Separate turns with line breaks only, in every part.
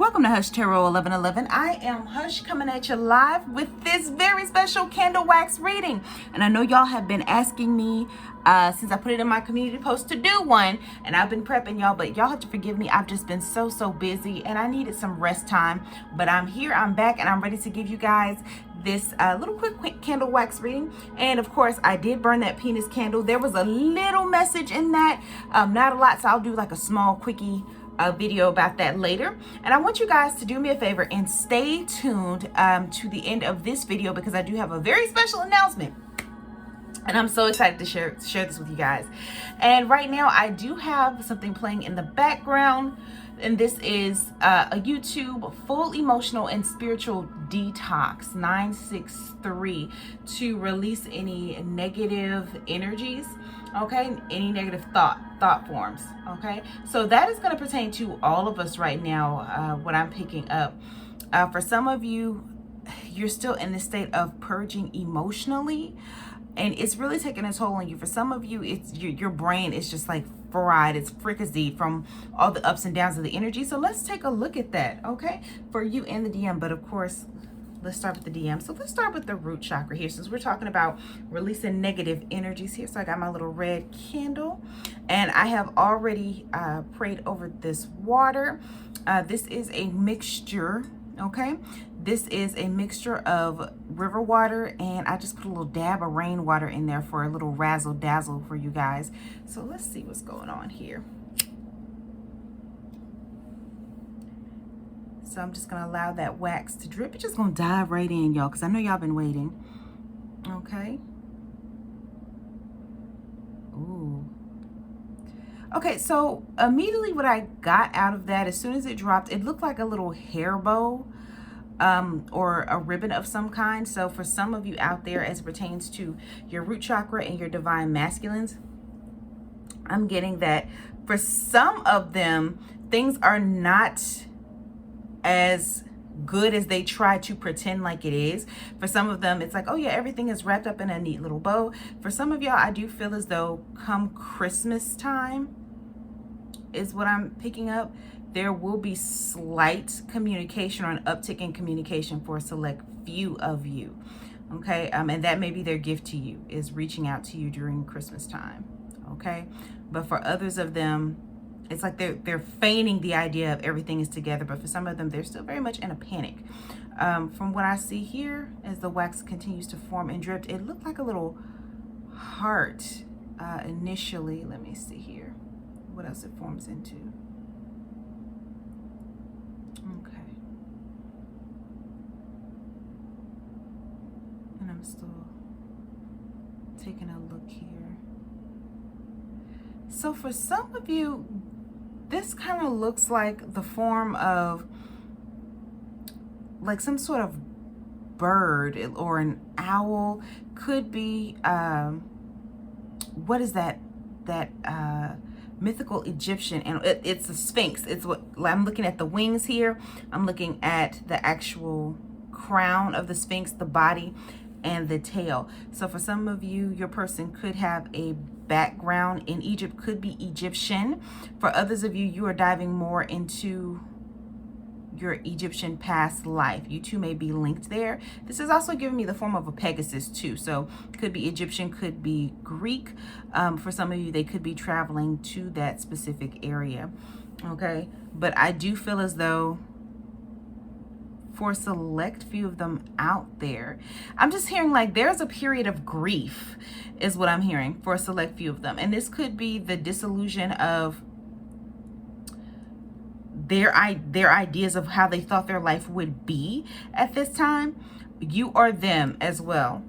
Welcome to Hush Tarot 1111. I am Hush coming at you live with this very special candle wax reading. And I know y'all have been asking me since I put it in my community post to do one. And I've been prepping y'all, but y'all have to forgive me. I've just been so busy and I needed some rest time. But I'm here, I'm back, and I'm ready to give you guys this little quick candle wax reading. And of course, I did burn that penis candle. There was a little message in that, not a lot, so I'll do like a small quickie video about that later. And I want you guys to do me a favor and stay tuned to the end of this video, because I do have a very special announcement. And I'm so excited to share this with you guys. And right now I do have something playing in the background, and this is a YouTube full emotional and spiritual detox 963 to release any negative energies, okay, any negative thought forms, okay. So that is going to pertain to all of us right now. What I'm picking up, for some of you, you're still in the state of purging emotionally, and it's really taking a toll on you. For some of you, it's your brain is just like fried, it's fricasseed from all the ups and downs of the energy. So let's take a look at that, okay, for you in the DM. But of course, let's start with the DM. So let's start with the root chakra here, since we're talking about releasing negative energies here. So I got my little red candle, and I have already prayed over this water. This is a mixture, okay? This is a mixture of river water, and I just put a little dab of rainwater in there for a little razzle dazzle for you guys. So let's see what's going on here. So I'm just gonna allow that wax to drip. It's just gonna dive right in, y'all, because I know y'all been waiting. Okay. Ooh. Okay, so immediately what I got out of that, as soon as it dropped, it looked like a little hair bow, or a ribbon of some kind. So for some of you out there, as it pertains to your root chakra and your divine masculines, I'm getting that for some of them, things are not as good as they try to pretend like it is. For some of them, it's like, oh yeah, everything is wrapped up in a neat little bow. For some of y'all, I do feel as though come Christmas time is what I'm picking up, there will be slight communication or an uptick in communication for a select few of you, okay? And that may be their gift to you, is reaching out to you during Christmas time, okay? But for others of them, it's like they're feigning the idea of everything is together, but for some of them, they're still very much in a panic. From what I see here, as the wax continues to form and drip, it looked like a little heart initially. Let me see here what else it forms into. Okay. And I'm still taking a look here. So for some of you, this kind of looks like the form of like some sort of bird or an owl. Could be, what is that mythical Egyptian, and it's a sphinx. It's what I'm looking at, the wings here. I'm looking at the actual crown of the sphinx, the body, and the tail. So for some of you, your person could have a background in Egypt, could be Egyptian. For others of you, you are diving more into your Egyptian past life. You two may be linked there. This is also giving me the form of a Pegasus too. So could be Egyptian, could be Greek. For some of you, they could be traveling to that specific area, okay? But I do feel as though for a select few of them out there, I'm just hearing like there's a period of grief is what I'm hearing for a select few of them. And this could be the disillusion of their ideas of how they thought their life would be at this time. You are them as well,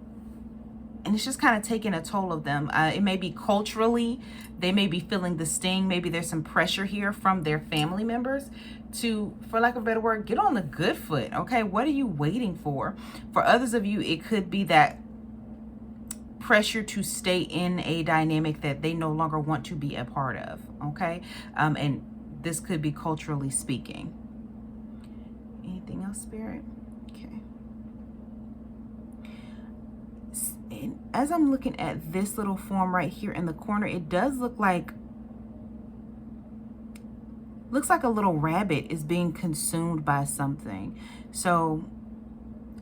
and it's just kind of taking a toll of them. It may be culturally, they may be feeling the sting. Maybe there's some pressure here from their family members to, for lack of a better word, get on the good foot, okay? What are you waiting for? For others of you, it could be that pressure to stay in a dynamic that they no longer want to be a part of, okay? And this could be culturally speaking. Anything else, Spirit? Okay. And as I'm looking at this little form right here in the corner, it does look like looks like a little rabbit is being consumed by something. So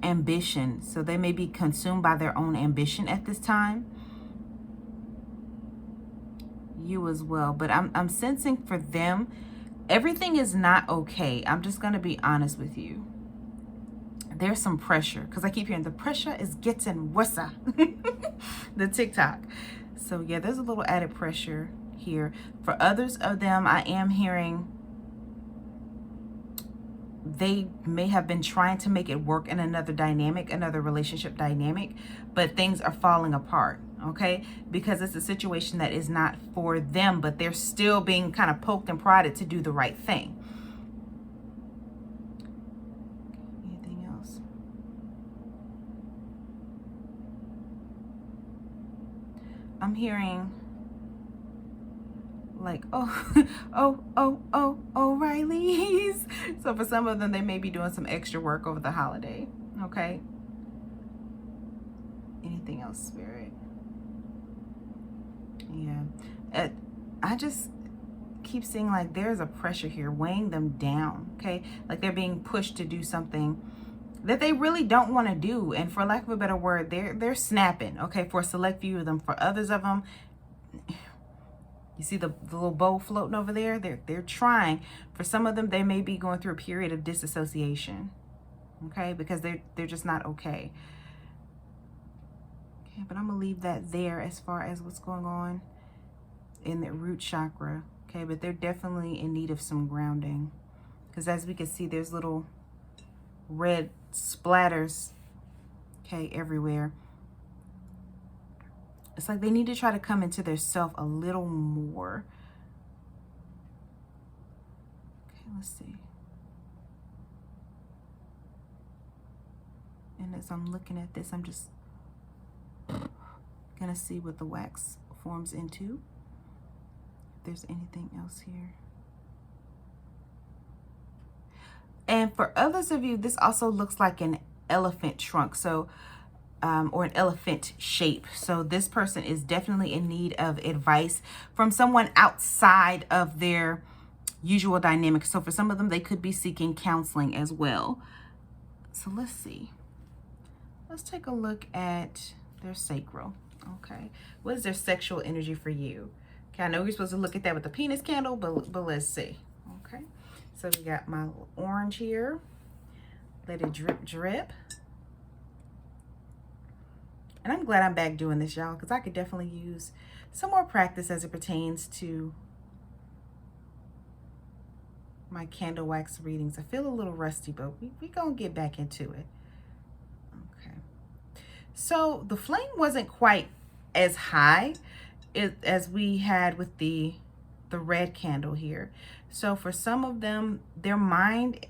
ambition. So they may be consumed by their own ambition at this time. You as well. But I'm sensing for them, everything is not okay. I'm just going to be honest with you. There's some pressure, because I keep hearing the pressure is getting worse. The TikTok. So yeah, there's a little added pressure here. For others of them, I am hearing they may have been trying to make it work in another dynamic, another relationship dynamic, but things are falling apart, okay? Because it's a situation that is not for them, but they're still being kind of poked and prodded to do the right thing. Anything else? I'm hearing like, O'Reilly's. So for some of them, they may be doing some extra work over the holiday, okay? Anything else, Spirit? Yeah. I just keep seeing like there's a pressure here weighing them down, okay? Like they're being pushed to do something that they really don't want to do. And for lack of a better word, they're snapping, okay? For a select few of them. For others of them, you see the little bow floating over there? They're trying. For some of them, they may be going through a period of disassociation, okay? Because they're just not okay. Okay, but I'm going to leave that there as far as what's going on in the root chakra, okay? But they're definitely in need of some grounding. Because as we can see, there's little red splatters, okay, everywhere. It's like they need to try to come into their self a little more. Okay, let's see. And as I'm looking at this, I'm just gonna see what the wax forms into. If there's anything else here. And for others of you, this also looks like an elephant trunk. So or an elephant shape. So this person is definitely in need of advice from someone outside of their usual dynamic. So for some of them, they could be seeking counseling as well. So let's see. Let's take a look at their sacral. Okay. What is their sexual energy for you? Okay, I know you're supposed to look at that with the penis candle, but let's see. Okay. So we got my orange here. Let it drip, drip. And I'm glad I'm back doing this, y'all, because I could definitely use some more practice as it pertains to my candle wax readings. I feel a little rusty, but we gonna get back into it. Okay. So the flame wasn't quite as high as we had with the red candle here. So for some of them, their mind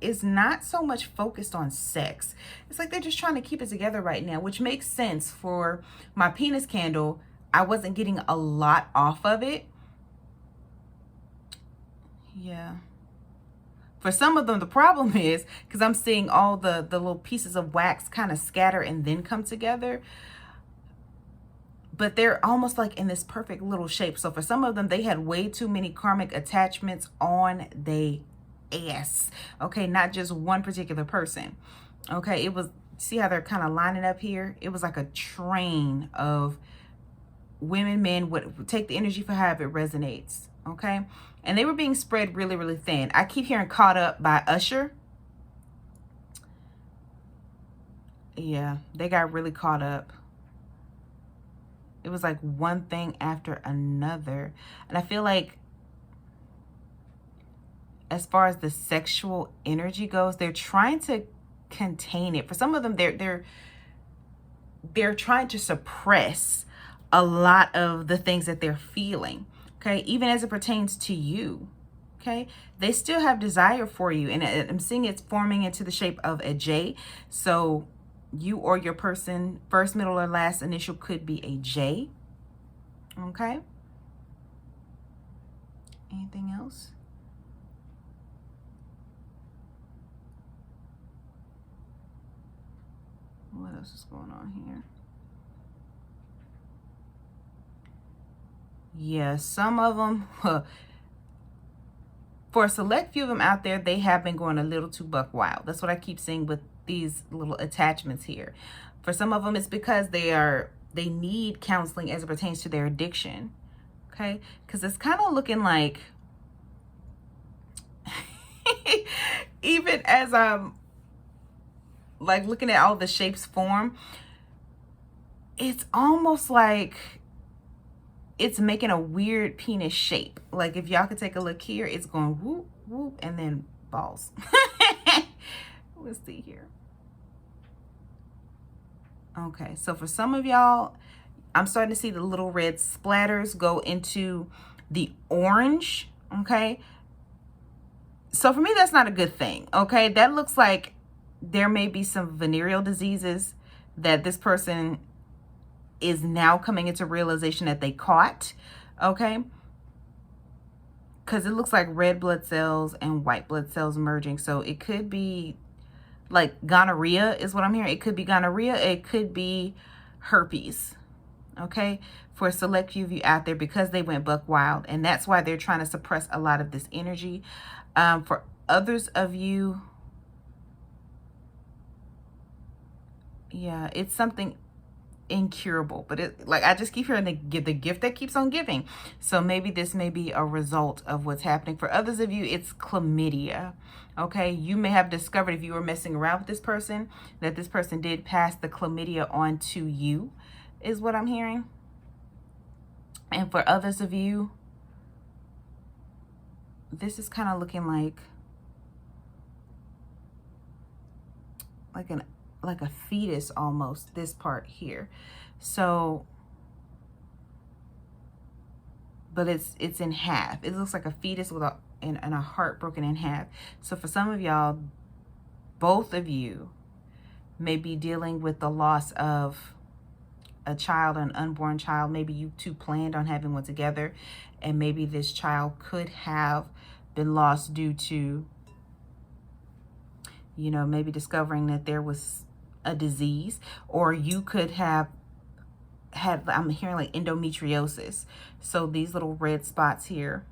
is not so much focused on sex. It's like they're just trying to keep it together right now, which makes sense. For my penis candle, I wasn't getting a lot off of it. Yeah. For some of them, the problem is, because I'm seeing all the little pieces of wax kind of scatter and then come together. But they're almost like in this perfect little shape. So for some of them, they had way too many karmic attachments on their ass. Okay, not just one particular person. Okay, it was, see how they're kind of lining up here? It was like a train of women, men, would take the energy for however it resonates. Okay, and they were being spread really, really thin. I keep hearing caught up by Usher. Yeah, they got really caught up. It was like one thing after another. And I feel like as far as the sexual energy goes, they're trying to contain it. For some of them, they're trying to suppress a lot of the things that they're feeling. Okay, even as it pertains to you. Okay, they still have desire for you, and I'm seeing it's forming into the shape of a J. So you or your person, first, middle, or last initial could be a J. Okay. Anything else? What else is going on here? Yeah, some of them, For a select few of them out there, they have been going a little too buck wild. That's what I keep seeing with these little attachments here. For some of them, it's because they need counseling as it pertains to their addiction. Okay, because it's kind of looking like, even as I'm like looking at all the shapes form, it's almost like it's making a weird penis shape. Like if y'all could take a look here, it's going whoop, whoop, and then balls. Let's see here. Okay, so for some of y'all, I'm starting to see the little red splatters go into the orange, okay? So for me, that's not a good thing, okay? That looks like there may be some venereal diseases that this person is now coming into realization that they caught, okay? Because it looks like red blood cells and white blood cells merging. So it could be like gonorrhea is what I'm hearing. It could be gonorrhea. It could be herpes, okay? For a select few of you out there, because they went buck wild. And that's why they're trying to suppress a lot of this energy. For others of you, yeah, it's something incurable, but it, like, I just keep hearing the gift that keeps on giving. So maybe this may be a result of what's happening. For others of you, it's chlamydia. Okay, you may have discovered, if you were messing around with this person, that this person did pass the chlamydia on to you, is what I'm hearing. And for others of you, this is kind of looking like a fetus almost, this part here. So, but it's in half. It looks like a fetus with and a heart broken in half. So for some of y'all, both of you may be dealing with the loss of a child, an unborn child. Maybe you two planned on having one together, and maybe this child could have been lost due to, you know, maybe discovering that there was a disease, or you could have had, I'm hearing like endometriosis. So these little red spots here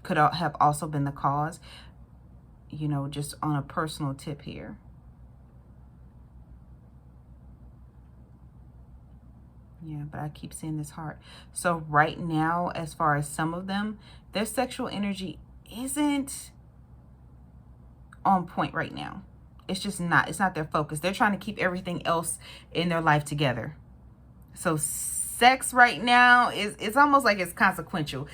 could have also been the cause, you know, just on a personal tip here. Yeah, but I keep seeing this heart. So right now, as far as some of them, their sexual energy isn't on point right now. It's just not. It's not their focus. They're trying to keep everything else in their life together. So sex right now it's almost like it's consequential.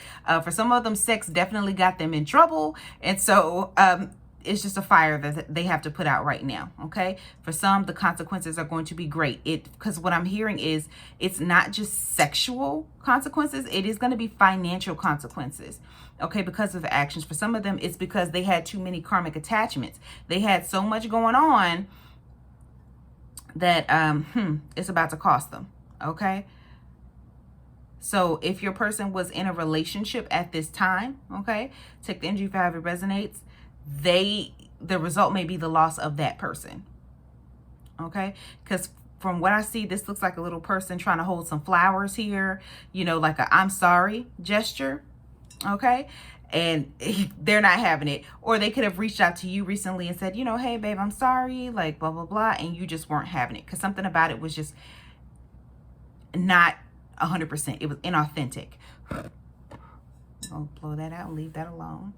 For some of them, sex definitely got them in trouble. And so it's just a fire that they have to put out right now, okay? For some, the consequences are going to be great. Because what I'm hearing is it's not just sexual consequences. It is going to be financial consequences, okay, because of the actions. For some of them, it's because they had too many karmic attachments. They had so much going on that it's about to cost them, okay? So if your person was in a relationship at this time, okay, take the energy for how it resonates. The result may be the loss of that person, okay? Because from what I see, this looks like a little person trying to hold some flowers here, you know, like a I'm sorry gesture, okay? And they're not having it. Or they could have reached out to you recently and said, you know, hey, babe, I'm sorry, like blah, blah, blah, and you just weren't having it because something about it was just not 100%. It was inauthentic. I'll blow that out and leave that alone.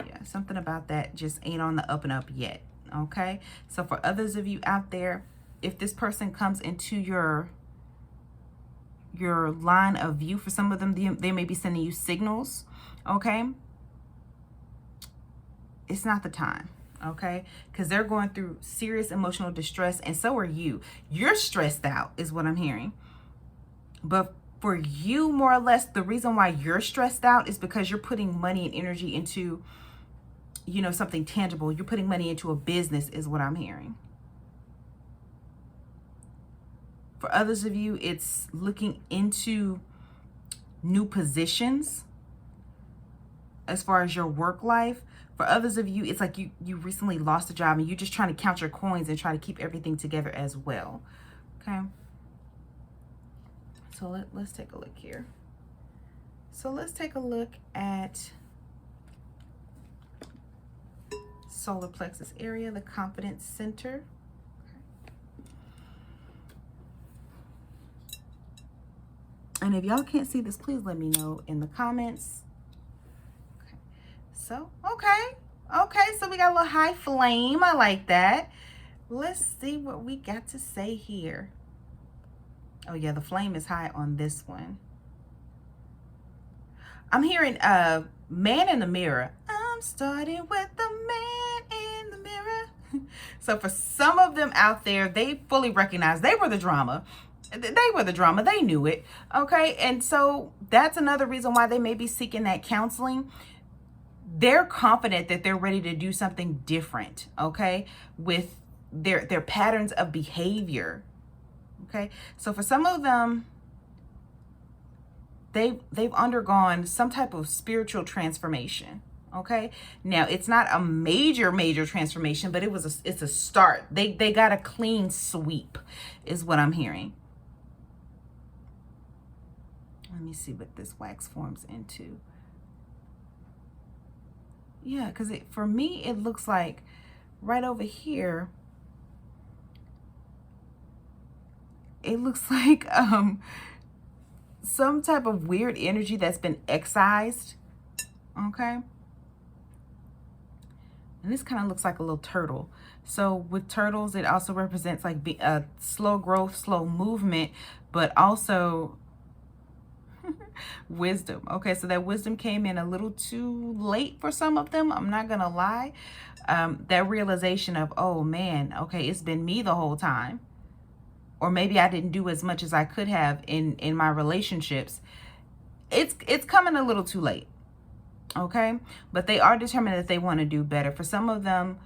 Yeah, something about that just ain't on the up and up yet, okay? So for others of you out there, if this person comes into your line of view, for some of them, they may be sending you signals, okay? It's not the time, okay? Because they're going through serious emotional distress, and so are you. You're stressed out is what I'm hearing. But for you, more or less, the reason why you're stressed out is because you're putting money and energy into, you know, something tangible. You're putting money into a business is what I'm hearing. For others of you, it's looking into new positions as far as your work life. For others of you, it's like you recently lost a job and you're just trying to count your coins and try to keep everything together as well. Okay. So let's take a look here. So let's take a look at solar plexus area, the confidence center. And if y'all can't see this, please let me know in the comments. Okay. So, okay, so we got a little high flame. I like that. Let's see what we got to say here. Oh yeah, the flame is high on this one. I'm hearing man in the mirror. I'm starting with the man in the mirror. So for some of them out there, they fully recognize they were the drama. They were the drama. They knew it. Okay. And so that's another reason why they may be seeking that counseling. They're confident that they're ready to do something different. Okay. With their patterns of behavior. Okay. So for some of them, they've undergone some type of spiritual transformation. Okay. Now it's not a major transformation, but it's a start. They got a clean sweep is what I'm hearing. Let me see what this wax forms into. Yeah, because for me, it looks like right over here, it looks like some type of weird energy that's been excised. Okay. And this kind of looks like a little turtle. So with turtles, it also represents like a slow growth, slow movement, but also wisdom. Okay, so that wisdom came in a little too late for some of them. I'm not gonna lie. That realization of, oh man, okay, it's been me the whole time. Or maybe I didn't do as much as I could have in my relationships. It's coming a little too late. Okay, but they are determined that they want to do better. For some of them,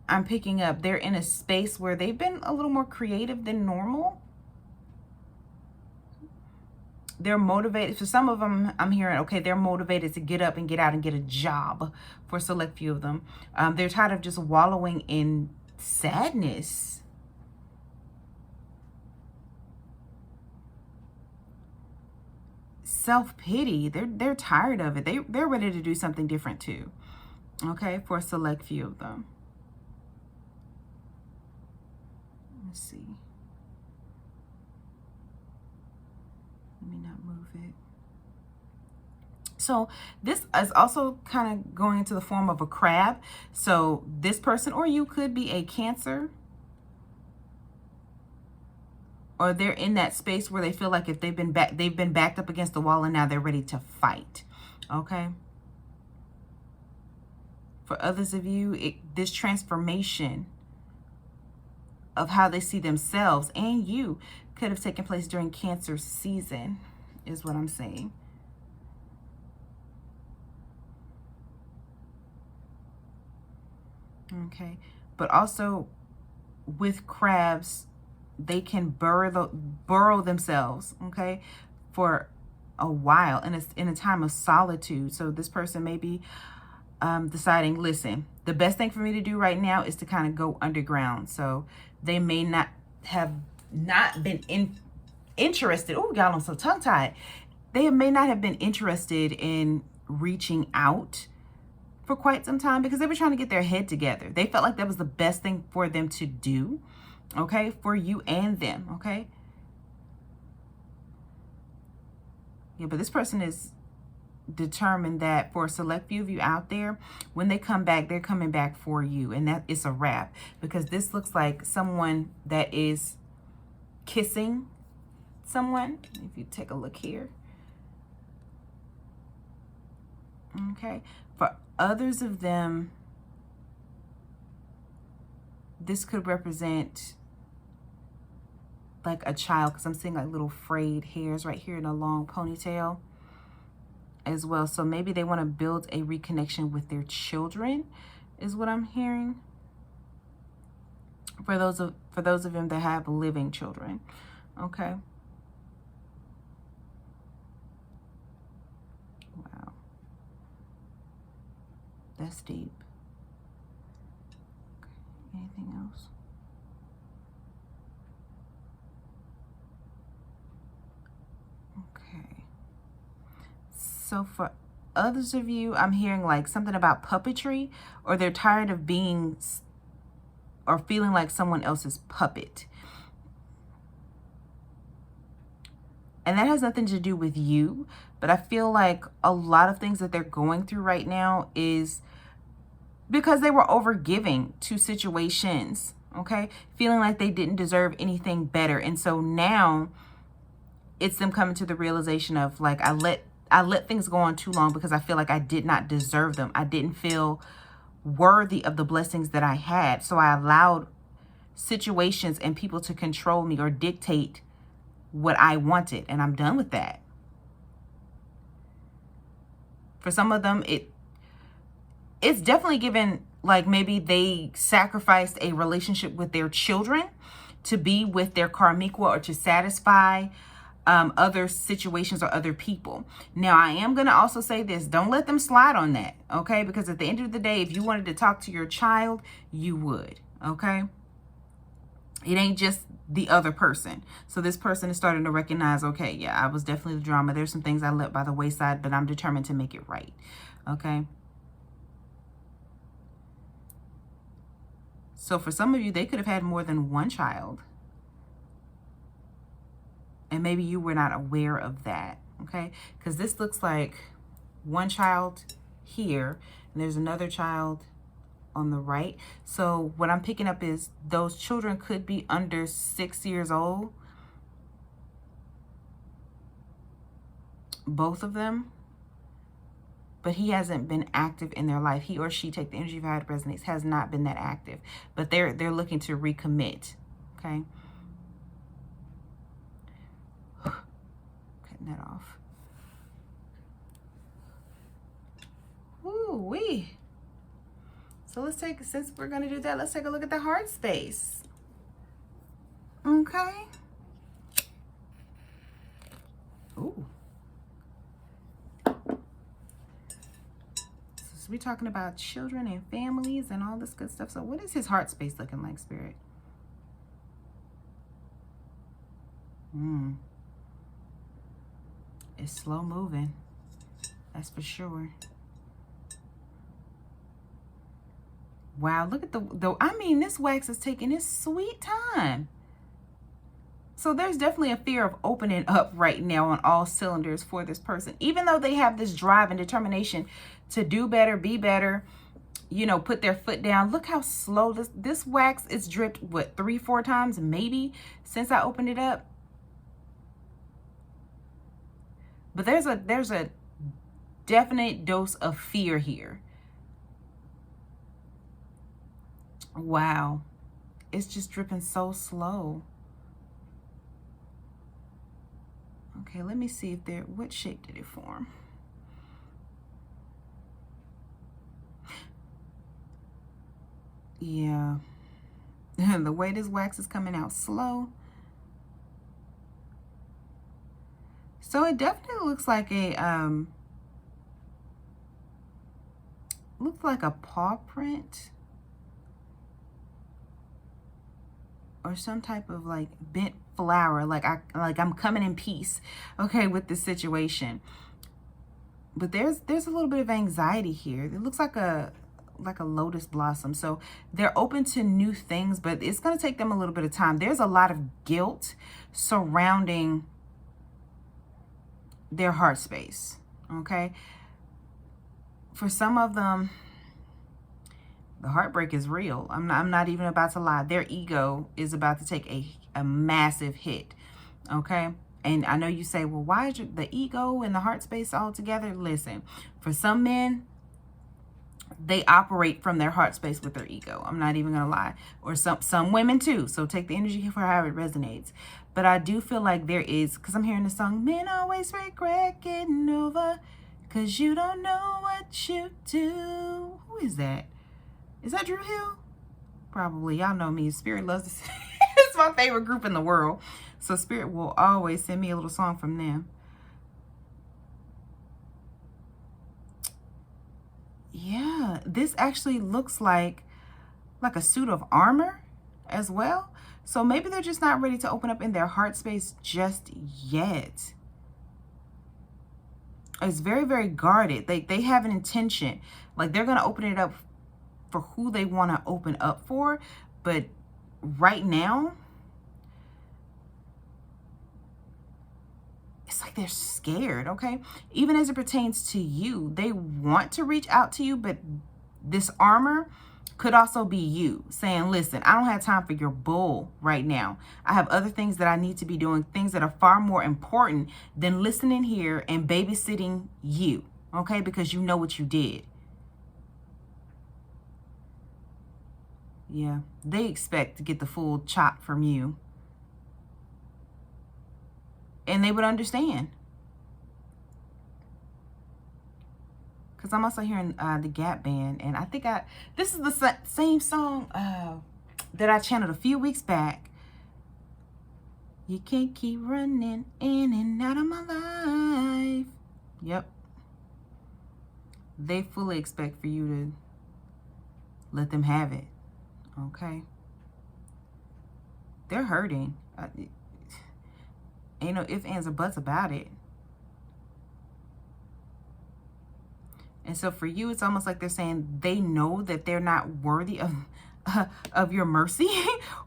I'm picking up, they're in a space where they've been a little more creative than normal. They're motivated. For some of them, I'm hearing, okay, they're motivated to get up and get out and get a job. For a select few of them, they're tired of just wallowing in sadness. Self-pity. They're tired of it. They're ready to do something different too. Okay, for a select few of them. Let's see. Let me not move it. So this is also kind of going into the form of a crab. So this person or you could be a Cancer. Or they're in that space where they feel like if they've been backed up against the wall and now they're ready to fight. Okay. For others of you, this transformation of how they see themselves and you could have taken place during Cancer season, is what I'm saying. Okay. But also with crabs, they can burrow themselves, okay, for a while, and it's in a time of solitude. So this person may be deciding, listen, the best thing for me to do right now is to kind of go underground. So they may not have been interested. Oh, y'all, I'm so tongue-tied. They may not have been interested in reaching out for quite some time because they were trying to get their head together. They felt like that was the best thing for them to do. Okay, for you and them. Okay. Yeah, but this person is determined that for a select few of you out there, when they come back, they're coming back for you. And that is a wrap, because this looks like someone that is kissing someone. If you take a look here. Okay. For others of them, this could represent like a child, because I'm seeing like little frayed hairs right here in a long ponytail as well. So maybe they want to build a reconnection with their children, is what I'm hearing. For those of them that have living children. Okay. Wow. That's deep. Okay. Anything else? Okay. So for others of you, I'm hearing like something about puppetry, or they're tired of being or feeling like someone else's puppet. And that has nothing to do with you, but I feel like a lot of things that they're going through right now is because they were overgiving to situations, okay? Feeling like they didn't deserve anything better. And so now it's them coming to the realization of like, I let things go on too long because I feel like I did not deserve them. I didn't feel worthy of the blessings that I had. So I allowed situations and people to control me or dictate what I wanted, and I'm done with that. For some of them, it's definitely given like maybe they sacrificed a relationship with their children to be with their karmic or to satisfy other situations or other people. Now, I am going to also say this. Don't let them slide on that, okay? Because at the end of the day, if you wanted to talk to your child, you would, okay? It ain't just the other person. So this person is starting to recognize, okay, yeah, I was definitely the drama. There's some things I let by the wayside, but I'm determined to make it right, okay? So for some of you, they could have had more than one child. And maybe you were not aware of that, okay? Because this looks like one child here, and there's another child on the right. So what I'm picking up is those children could be under 6 years old. Both of them. But he hasn't been active in their life. He or she, take the energy of how it resonates, has not been that active. But they're looking to recommit, okay? Cutting that off. Ooh-wee. So let's take, since we're going to do that, let's take a look at the heart space. Okay. Ooh. So we're talking about children and families and all this good stuff. So what is his heart space looking like, Spirit? It's slow moving. That's for sure. Wow, look at I mean, this wax is taking its sweet time. So there's definitely a fear of opening up right now on all cylinders for this person. Even though they have this drive and determination to do better, be better, you know, put their foot down. Look how slow this wax is dripped, what, 3-4 times maybe since I opened it up. But there's a definite dose of fear here. Wow. It's just dripping so slow. Okay, let me see if what shape did it form? Yeah. The way this wax is coming out slow. So it definitely looks like a paw print. Or some type of like bent flower, like I'm coming in peace, okay, with this situation. But there's a little bit of anxiety here. It looks like a lotus blossom. So they're open to new things, but it's going to take them a little bit of time. There's a lot of guilt surrounding their heart space, okay? For some of them, the heartbreak is real. I'm not even about to lie. Their ego is about to take a massive hit, okay? And I know you say, well, why is the ego and the heart space all together? Listen, for some men, they operate from their heart space with their ego. I'm not even gonna lie. Or some women too. So take the energy for how it resonates. But I do feel like there is, because I'm hearing the song, men always regret getting over, because you don't know what you do. Who is that? Is that Drew Hill? Probably. Y'all know me. Spirit loves this. It's my favorite group in the world. So Spirit will always send me a little song from them. Yeah, this actually looks like a suit of armor as well. So maybe they're just not ready to open up in their heart space just yet. is very, very guarded. They have an intention. Like they're going to open it up for who they want to open up for. But right now, it's like they're scared, okay? Even as it pertains to you, they want to reach out to you, but this armor could also be you saying, listen, I don't have time for your bull right now. I have other things that I need to be doing, things that are far more important than listening here and babysitting you, okay? Because you know what you did. Yeah, they expect to get the full chop from you. And they would understand. Because I'm also hearing the Gap Band. And I think this is the same song that I channeled a few weeks back. You can't keep running in and out of my life. Yep. They fully expect for you to let them have it. Okay? They're hurting. Ain't no ifs, ands, or buts about it. And so for you, it's almost like they're saying they know that they're not worthy of your mercy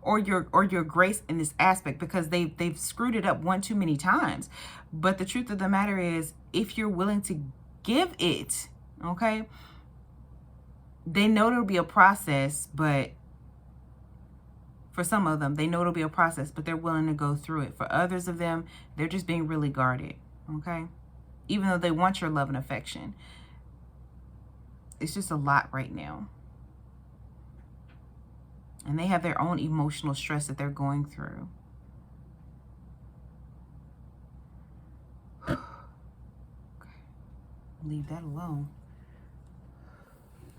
or your grace in this aspect, because they've screwed it up one too many times. But the truth of the matter is, if you're willing to give it, okay, they know it'll be a process, but for some of them, they know it'll be a process, but they're willing to go through it. For others of them, they're just being really guarded, okay? Even though they want your love and affection. It's just a lot right now. And they have their own emotional stress that they're going through. Okay. Leave that alone.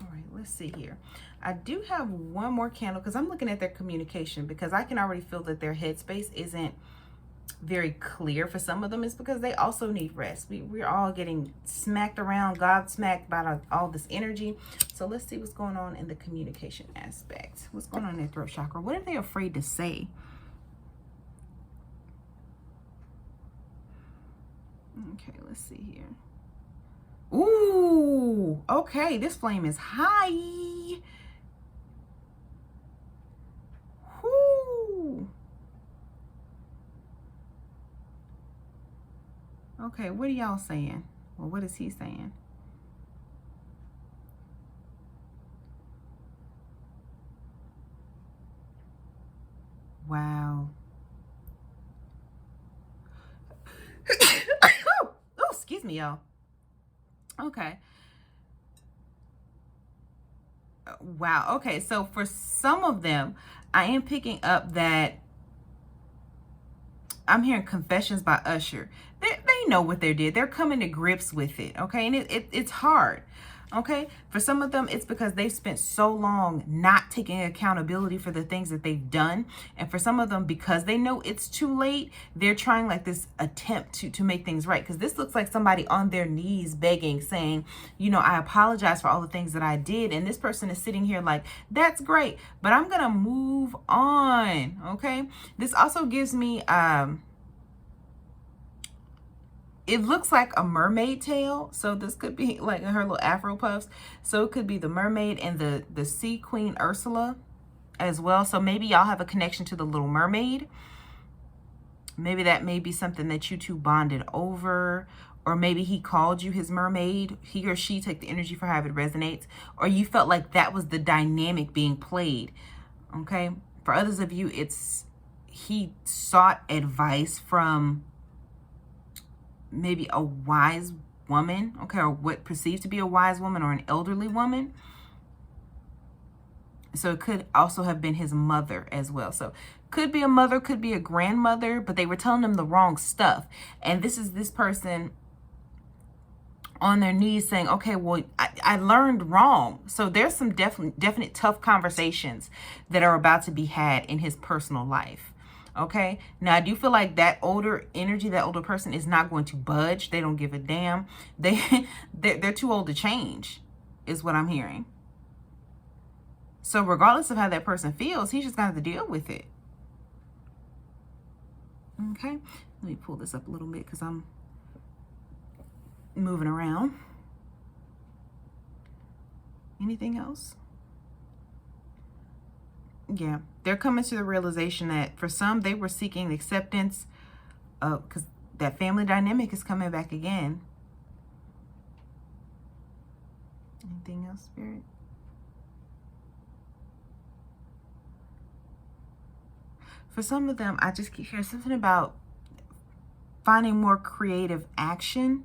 All right, let's see here. I do have one more candle because I'm looking at their communication, because I can already feel that their headspace isn't very clear. For some of them, it's because they also need rest. We're all getting smacked around, gobsmacked by all this energy. So let's see what's going on in the communication aspect. What's going on in their throat chakra? What are they afraid to say? Okay, let's see here. Ooh, okay, this flame is high. Whoo. Okay, what are y'all saying? Well, what is he saying? Wow. Oh, excuse me, y'all. Okay. Wow. Okay, so for some of them, I am picking up that I'm hearing confessions by Usher. They know what they did. They're coming to grips with it, okay? And it's hard, okay? For some of them, it's because they've spent so long not taking accountability for the things that they've done. And for some of them, because they know it's too late, they're trying like this attempt to make things right. Because this looks like somebody on their knees begging, saying, you know, I apologize for all the things that I did. And this person is sitting here like, that's great, but I'm going to move on, okay? This also gives me... it looks like a mermaid tail. So this could be like her little afro puffs. So it could be the mermaid and the sea queen Ursula as well. So maybe y'all have a connection to the Little Mermaid. Maybe that may be something that you two bonded over. Or maybe he called you his mermaid. He or she, take the energy for how it resonates. Or you felt like that was the dynamic being played. Okay. For others of you, it's he sought advice from maybe a wise woman, okay, or what perceived to be a wise woman or an elderly woman. So it could also have been his mother as well. So could be a mother, could be a grandmother, but they were telling him the wrong stuff. And this is this person on their knees saying, okay, well, I learned wrong. So there's some definite tough conversations that are about to be had in his personal life. Okay, now I do feel like that older energy, that older person is not going to budge. They don't give a damn. They're too old to change, is what I'm hearing. So regardless of how that person feels, he's just going to have to deal with it. Okay, let me pull this up a little bit because I'm moving around. Anything else? Yeah, they're coming to the realization that for some, they were seeking acceptance because that family dynamic is coming back again. Anything else, Spirit? For some of them, I just keep hearing something about finding more creative action.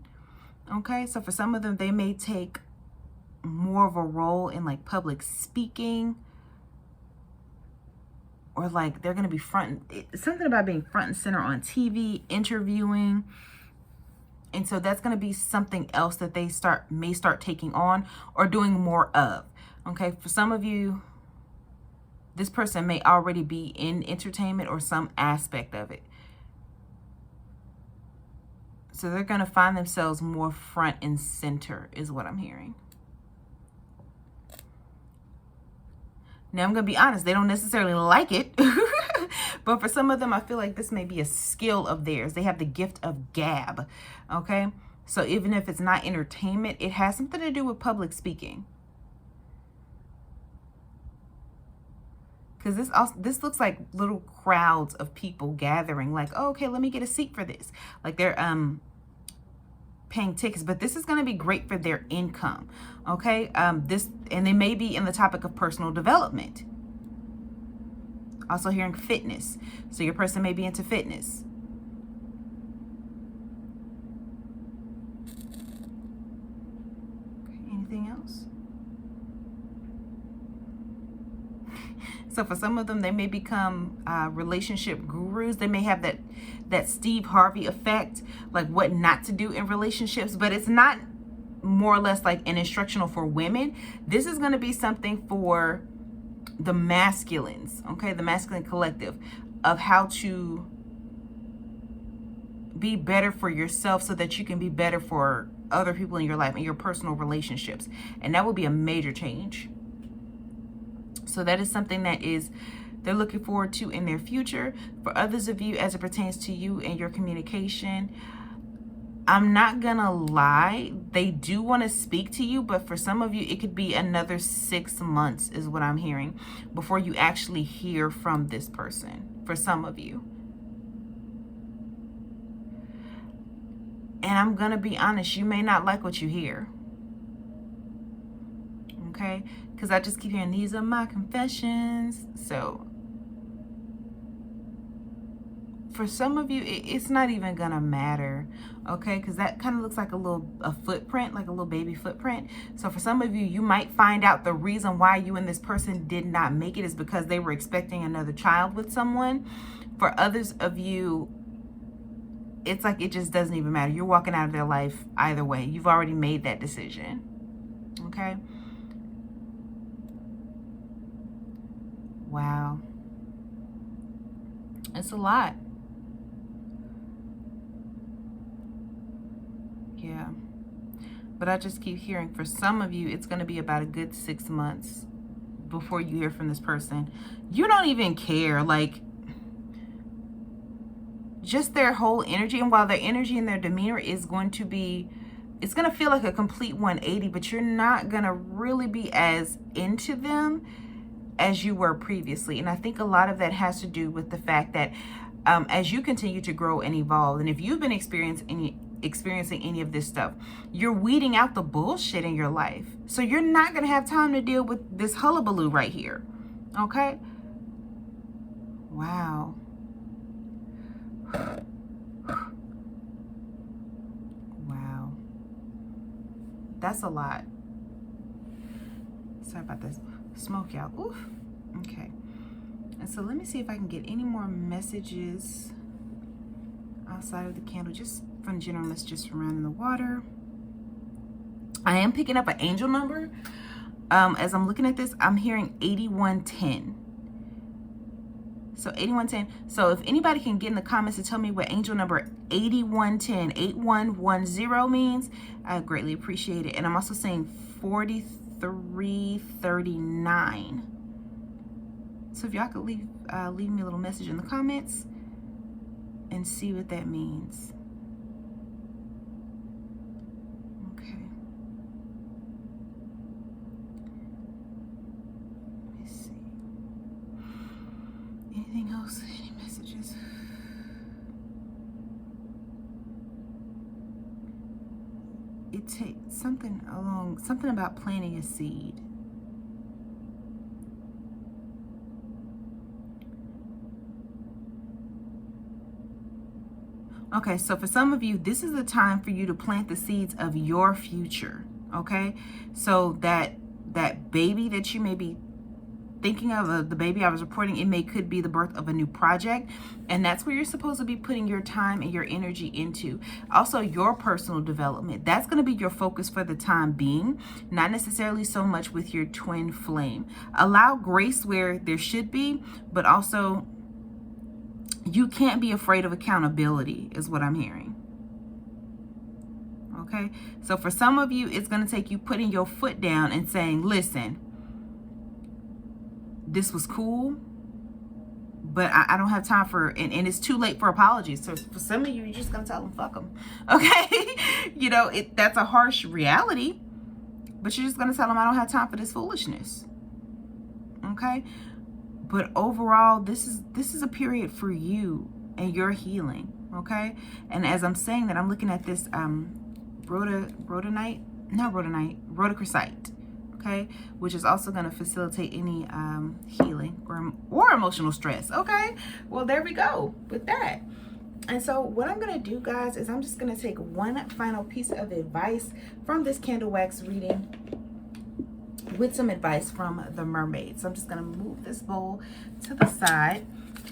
Okay, so for some of them, they may take more of a role in like public speaking, or like they're going to be something about being front and center on TV, interviewing. And so that's going to be something else that they may start taking on or doing more of. Okay, for some of you, this person may already be in entertainment or some aspect of it. So they're going to find themselves more front and center is what I'm hearing. Now, I'm going to be honest, they don't necessarily like it. But for some of them, I feel like this may be a skill of theirs. They have the gift of gab. Okay? So even if it's not entertainment, it has something to do with public speaking. Because this looks like little crowds of people gathering. Like, oh, okay, let me get a seat for this. Like they're paying tickets. But this is going to be great for their income. Okay? And they may be in the topic of personal development. Also hearing fitness. So your person may be into fitness. Okay, anything else? So for some of them, they may become relationship gurus. They may have that Steve Harvey effect, like what not to do in relationships. But it's not more or less like an instructional for women. This is going to be something for the masculines, okay, the masculine collective, of how to be better for yourself so that you can be better for other people in your life and your personal relationships. And that will be a major change. So that is something that they're looking forward to in their future. For others of you, as it pertains to you and your communication, I'm not gonna lie, they do want to speak to you, but for some of you, it could be another 6 months is what I'm hearing before you actually hear from this person, for some of you. And I'm gonna be honest, you may not like what you hear. Okay? Because I just keep hearing, these are my confessions. So for some of you, it's not even gonna matter, okay? Because that kind of looks like a footprint, like a little baby footprint. So for some of you, you might find out the reason why you and this person did not make it is because they were expecting another child with someone. For others of you, it's like it just doesn't even matter. You're walking out of their life either way. You've already made that decision, okay? Wow. It's a lot. Yeah. But I just keep hearing, for some of you, it's going to be about a good 6 months before you hear from this person. You don't even care. Like, just their whole energy. And while their energy and their demeanor is going to be, it's going to feel like a complete 180, but you're not going to really be as into them as you were previously. And I think a lot of that has to do with the fact that as you continue to grow and evolve, and if you've been experiencing any of this stuff, you're weeding out the bullshit in your life. So you're not going to have time to deal with this hullabaloo right here. Okay? Wow. Wow. That's a lot. Sorry about this smoke, y'all. Oof. Okay. And so let me see if I can get any more messages outside of the candle, just from general messages from around in the water. I am picking up an angel number. As I'm looking at this, I'm hearing 8110. So 8110. So if anybody can get in the comments to tell me what angel number 8110, 8110 means, I greatly appreciate it. And I'm also saying 4339. So if y'all could leave me a little message in the comments and see what that means. else? Any messages? It takes something about planting a seed. Okay, so for some of you, this is the time for you to plant the seeds of your future. Okay, so that baby that you may be thinking of, the baby I was reporting, could be the birth of a new project, and that's where you're supposed to be putting your time and your energy into. Also, your personal development, that's going to be your focus for the time being, not necessarily so much with your twin flame. Allow grace where there should be, but also you can't be afraid of accountability, is what I'm hearing. Okay, so for some of you, it's going to take you putting your foot down and saying, listen, this was cool, but I don't have time for, and it's too late for apologies. So for some of you, you're just going to tell them, fuck them. Okay, you know, that's a harsh reality, but you're just going to tell them, I don't have time for this foolishness. Okay, but overall, this is a period for you and your healing. Okay, and as I'm saying that, I'm looking at this rhodochrosite, okay, which is also going to facilitate any healing or emotional stress. Okay, well, there we go with that. And so what I'm going to do, guys, is I'm just going to take one final piece of advice from this candle wax reading with some advice from the mermaid. So I'm just going to move this bowl to the side.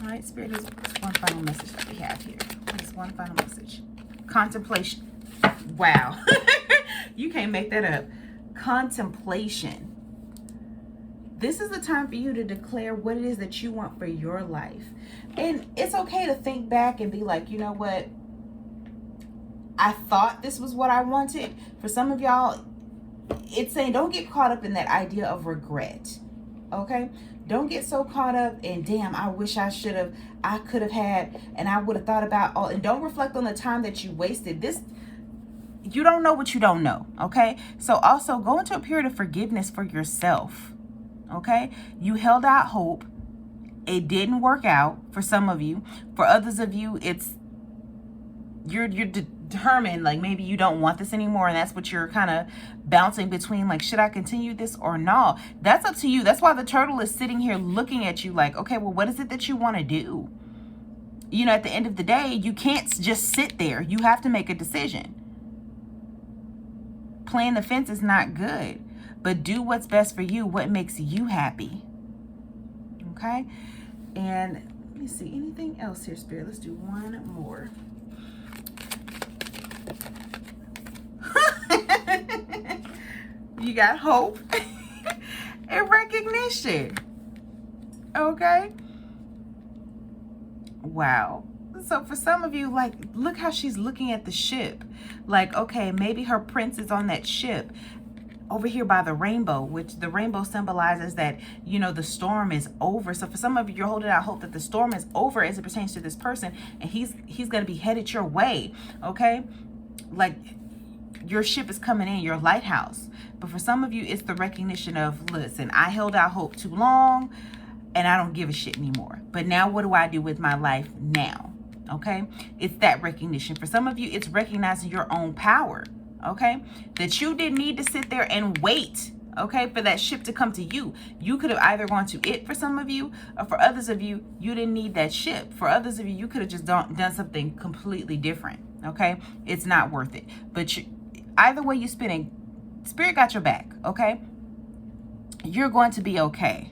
All right, Spirit, is one final message that we have here. What is one final message? Contemplation. Wow. You can't make that up. Contemplation. This is the time for you to declare what it is that you want for your life. And it's okay to think back and be like, you know what? I thought this was what I wanted. For some of y'all, it's saying don't get caught up in that idea of regret. Okay? Don't get so caught up in, damn, I wish I could have had, and I would have thought about all, and don't reflect on the time that you wasted. You don't know what you don't know. Okay? So also go into a period of forgiveness for yourself. Okay? You held out hope. It didn't work out for some of you. For others of you, you're determined, like maybe you don't want this anymore, and that's what you're kind of bouncing between, like, should I continue this or no? That's up to you. That's why the turtle is sitting here looking at you like, okay, well, what is it that you want to do? You know, at the end of the day, you can't just sit there. You have to make a decision. Playing the fence is not good, but do what's best for you, what makes you happy. Okay? And let me see, anything else here, Spirit? Let's do one more. You got hope and recognition. Okay? Wow. So for some of you, like, look how she's looking at the ship. Like, okay, maybe her prince is on that ship over here by the rainbow, which the rainbow symbolizes that, you know, the storm is over. So for some of you, you're holding out hope that the storm is over as it pertains to this person, and he's going to be headed your way. Okay? Like, your ship is coming in, your lighthouse. But for some of you, it's the recognition of, listen, I held out hope too long and I don't give a shit anymore. But now what do I do with my life now? Okay? It's that recognition. For some of you, it's recognizing your own power. Okay? That you didn't need to sit there and wait, okay, for that ship to come to you. You could have either gone to it for some of you, or for others of you, you didn't need that ship. For others of you, you could have just done something completely different. Okay? It's not worth it. But either way you spin it, Spirit got your back, okay? You're going to be okay.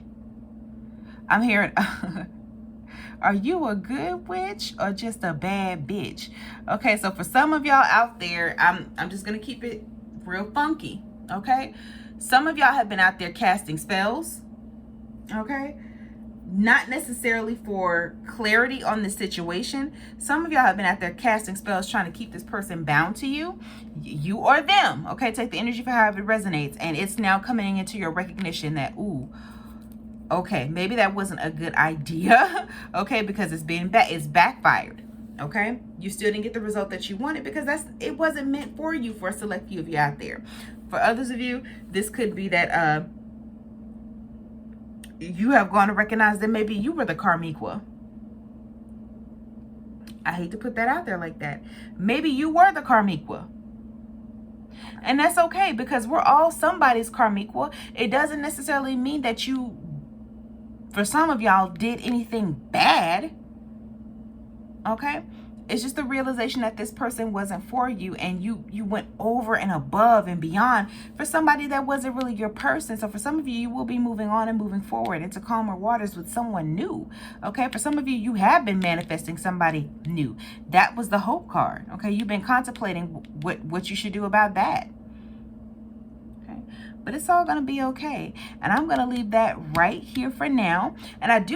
I'm hearing, are you a good witch or just a bad bitch? Okay, so for some of y'all out there, I'm just going to keep it real funky, okay? Some of y'all have been out there casting spells, okay? Not necessarily for clarity on the situation. Some of y'all have been out there casting spells trying to keep this person bound to you. You or them. Okay, take the energy for however it resonates. And it's now coming into your recognition that, ooh, okay, maybe that wasn't a good idea. Okay, because it's backfired. Okay, you still didn't get the result that you wanted because it wasn't meant for you, for a select few of you out there. For others of you, this could be that you have gone to recognize that maybe you were the karmiqua. I hate to put that out there like that. Maybe you were the karmiqua. And that's okay, because we're all somebody's karmiqua. It doesn't necessarily mean that you, for some of y'all, did anything bad. Okay? It's just the realization that this person wasn't for you, and you went over and above and beyond for somebody that wasn't really your person. So for some of you, you will be moving on and moving forward into calmer waters with someone new. Okay? For some of you, you have been manifesting somebody new. That was the hope card. Okay? You've been contemplating what you should do about that. Okay? But it's all going to be okay. And I'm going to leave that right here for now. And I do